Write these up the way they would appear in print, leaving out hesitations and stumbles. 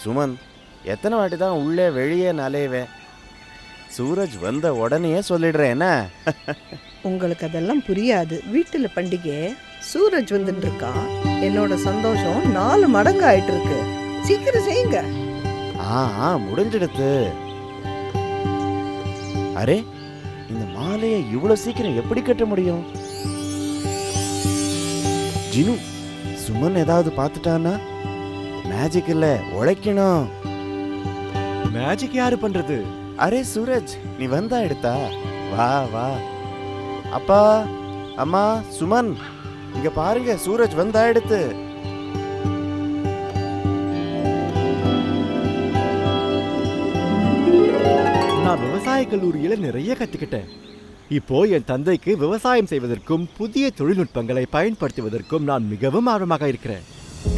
சுமன், எத்தனை வாட்டி தான் உள்ளே வெளியே நலையவேன்? சூரஜ் வந்த உடனே சொல்லிடுறேன் என்ன? உங்களுக்கு அதெல்லாம் புரியாது. வீட்டில் பண்டிகை, சூரஜ் வந்துட்டு இருக்கான். என்னோட சந்தோஷம் 4 மடங்கு ஆயிட்டு இருக்கு. சீக்கிரம் செய்யுங்க. முடிஞ்சிடுத்து. அரே, இந்த மாலையை இவ்வளவு சீக்கிரம் எப்படி கட்ட முடியும்? ஜினு, சுமன் ஏதாவது பார்த்துட்டானா? மேஜிக் இல்ல, உழைக்கணும். மேஜிக் யாரு பண்றது? அரே சூரஜ், நீ வந்தா எடுத்தா? வா வா. அப்பா, அம்மா, சுமன், இங்க பாருங்க, சூரஜ் வந்தா எடுத்து. நான் விவசாய கல்லூரியில நிறைய கத்துக்கிட்டேன். இப்போ என் தந்தைக்கு விவசாயம் செய்வதற்கும் புதிய தொழில்நுட்பங்களை பயன்படுத்துவதற்கும் நான் மிகவும் ஆர்வமாக இருக்கிறேன்.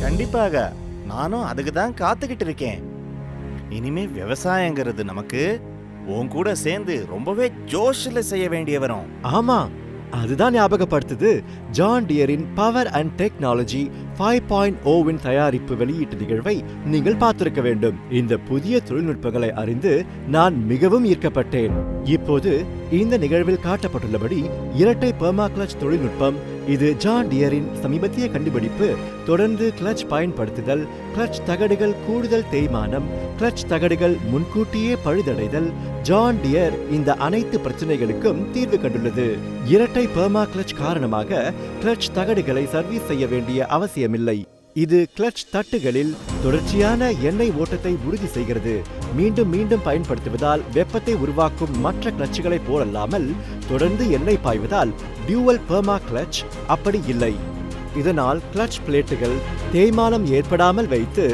கண்டிப்பாக, நானும் அதுக்கு தான் காத்துக்கிட்டு இருக்கேன். இனிமே விவசாயங்கிறது நமக்கு உன் கூட சேர்ந்து ரொம்பவே ஜோஷ்ல செய்ய வேண்டிய வரும். ஆமா, அதுதான் ஞாபகப்படுத்துது. ஜான் டியரின் பவர் அண்ட் டெக்னாலஜி 5.0 தயாரிப்பு வெளியீட்டு நிகழ்வை நீங்கள் பார்த்திருக்க வேண்டும். இந்த புதிய தொழில்நுட்பங்களை அறிந்து நான் மிகவும் ஈர்க்கப்பட்டேன். இப்போது இந்த நிகழ்வில் காட்டப்பட்டுள்ளபடி இரட்டை பெர்மா கிளட்ச் தொழில்நுட்பம், இது ஜான் டியரின் சமீபத்திய கண்டுபிடிப்பு. தொடர்ந்து கிளட்ச் பயன்படுத்துதல், கிளட்ச் தகடுகள் கூடுதல் தேய்மானம், கிளட்ச் தகடுகள் முன்கூட்டியே பழுதடைதல், ஜான் டியர் இந்த அனைத்து பிரச்சனைகளுக்கும் தீர்வு கண்டுள்ளது. இரட்டை பெர்மா கிளட்ச் காரணமாக கிளட்ச் தகடுகளை சர்வீஸ் செய்ய வேண்டிய அவசியமில்லை. இது கிளட்ச் தட்டுகளில் தொடர்ச்சியான எண்ணெய் ஓட்டத்தை உறுதி செய்கிறது. மீண்டும் மீண்டும் பயன்படுத்துவதால் வெப்பத்தை உருவாக்கும் மற்ற கிளட்சுகளை போலல்லாமல் தொடர்ந்து எண்ணெய் பாய்வதால் டியூவல் பெர்மா கிளட்ச் அப்படி இல்லை. இதனால் கிளட்ச் பிளேட்டுகள் தேய்மானம் ஏற்படாமல் வைத்து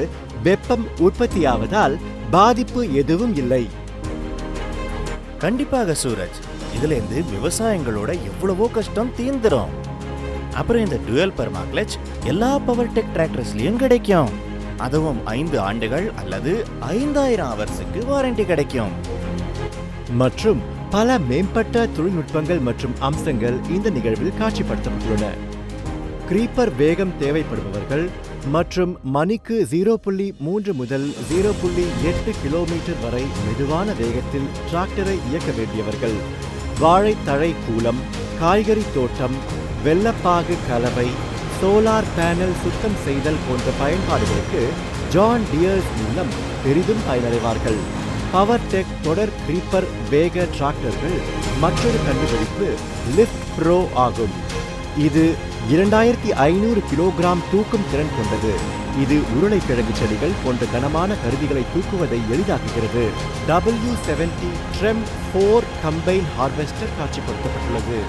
வெப்பம் உற்பத்தியாவதால் பாதிப்பு எதுவும் இல்லை. கண்டிப்பாக சூரஜ், இதுல இருந்து விவசாயங்களோட எவ்வளவோ கஷ்டம் தீர்ந்துரும். அப்புறம் இந்த டுவல் பெர்மா கிளட்ச் எல்லா பவர் டெக் டிராக்டர்ஸ்லயும் கிடைக்கும். அதுவும் 5 ஆண்டுகள் அல்லது 5000 ஹவர்ஸுக்கு வாரண்டி கிடைக்கும். மற்றும் பல மேம்பட்ட தொழில்நுட்பங்கள் மற்றும் அம்சங்கள் இந்த நிகழ்வில் காட்சிப்படுத்தப்பட்டுள்ளன. கிரீப்பர் வேகம் தேவைப்படுபவர்கள் மற்றும் மணிக்கு 0.3 முதல் 0.8 கிலோமீட்டர் வரை மெதுவான வேகத்தில் டிராக்டரை இயக்க வேண்டியவர்கள், வாழைத்தழை கூலம், காய்கறி தோட்டம், வெள்ளப்பாகு கலவை, சோலார் பேனல் சுத்தம் செய்தல் போன்ற பயன்பாடுகளுக்கு ஜான் டியர்ஸ் மூலம் பெரிதும் பயனடைவார்கள். பவர் டெக் தொடர் கிரீப்பர் வேக டிராக்டர்கள் மற்றொரு கண்டுபிடிப்பு லிஃப்ட் ப்ரோ ஆகும். இது 2500 கிலோகிராம் தூக்கும் திறன் கொண்டது. இது உருளைக்கிழங்கு செடிகள் போன்ற கனமான கருவிகளை தூக்குவதை எளிதாக்குகிறது. W70 TREM 4 combine harvester காட்சிப்படுத்தப்பட்டுள்ளது.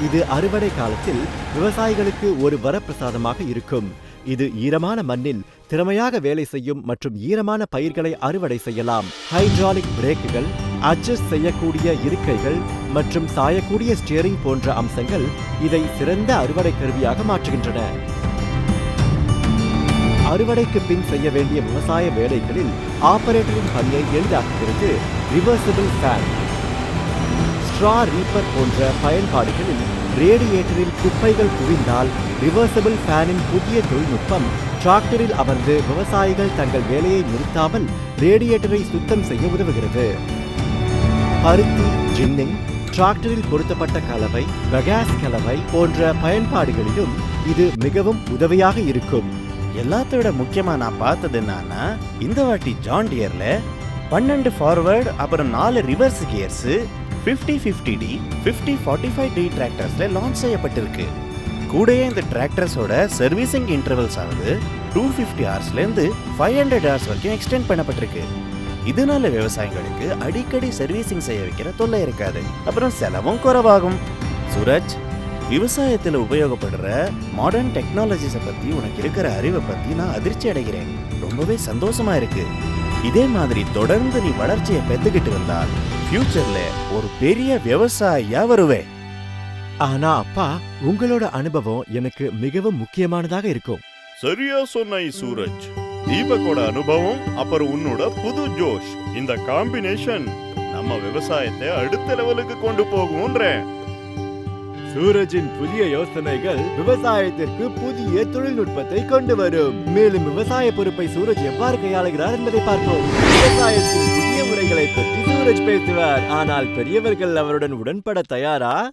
இது அறுவடை காலத்தில் விவசாயிகளுக்கு ஒரு வரப்பிரசாதமாக இருக்கும். இது ஈரமான மண்ணில் திறமையாக வேலை செய்யும் மற்றும் ஈரமான பயிர்களை அறுவடை செய்யலாம். ஹைட்ராலிக் பிரேக்குகள், அட்ஜஸ்ட் செய்யக்கூடிய இருக்கைகள் மற்றும் சாயக்கூடிய ஸ்டியரிங் போன்ற அம்சங்கள் இதை சிறந்த அறுவடை கருவியாக மாற்றுகின்றன. அறுவடைக்கு பின் செய்ய வேண்டிய விவசாய வேலைகளில் ஆபரேட்டரின் பணியை எளிதாக்குகிறது. ரிவர்சிபிள் ஃபேன், ஸ்ட்ரா ரீப்பர் போன்ற பயன்பாடுகளில் ரேடியேட்டரில் குப்பைகள் குவிந்தால் ரிவர்சிபிள் ஃபேனின் புதிய தொழில்நுட்பம் டிராக்டரில் அமர்ந்து விவசாயிகள் தங்கள் வேலையை நிறுத்தாமல் ரேடியேட்டரை சுத்தம் செய்ய உதவுகிறது. பருத்தி ஜின்னிங், டிராக்டரில் பொருத்தப்பட்ட கலவை, பகாஸ் கலவை போன்ற பயன்பாடுகளிலும் இது மிகவும் உதவியாக இருக்கும். எல்லாத்தோட முக்கியமா நான் பார்த்தது என்னன்னா, இந்த வாட்டி ஜான் டியர்ல 12 ஃபார்வர்ட் அப்புறம் 4 reverse gears 5050D 5045D டிராக்டர்ஸ்ல launch செய்யப்பட்டிருக்கு. கூடயே இந்த டிராக்டர்ஸோட சர்வீசிங் இன்டர்வல்ஸ் ஆனது 250 ஹவர்ஸ்ல இருந்து 500 ஹவர்ஸ் வரைக்கும் எக்ஸ்டெண்ட் பண்ணப்பட்டிருக்கு. இதனால விவசாயிகளுக்கு அடிக்கடி சர்வீசிங் செய்ய வைக்கிற தொல்லை இருக்காது. அப்புறம் செலவும் குறைவாகும். சூரஜ், விவசாயத்தில் உபயோகப்படுற மாடர்ன் டெக்னாலஜிஸை பத்தி உனக்கு இருக்கிற அறிவை பத்தி நான் அதிர்ச்சி அடைகிறேன். ரொம்பவே சந்தோஷமா இருக்கு. இதே மாதிரி தொடர்ந்து நீ வளர்ச்சியை பெற்றுக்கிட்டு வந்தால் ஃபியூச்சர்ல ஒரு பெரிய விவசாயியா வருவே. ஆனா அப்பா, உங்களோட அனுபவம் எனக்கு மிகவும் முக்கியமானதாக இருக்கும். சரியா சொன்னாய் சூரஜ். தீபக்கோட அனுபவம் அப்புறம் உன்னோட புது ஜோஷ், இந்த காம்பினேஷன் நம்ம விவசாயத்தை அடுத்த லெவலுக்கு கொண்டு போகும்ன்ற. சூரஜின் புதிய யோசனைகள் விவசாயத்திற்கு புதிய தொழில்நுட்பத்தை கொண்டு வரும். மேலும் விவசாய பொறுப்பை சூரஜ் எவ்வாறு கையாளுகிறார் என்பதை பார்ப்போம். விவசாயத்தின் புதிய முறைகளை பற்றி சூரஜ் பேசுவார். ஆனால் பெரியவர்கள் அவருடன் உடன்பட தயாரா?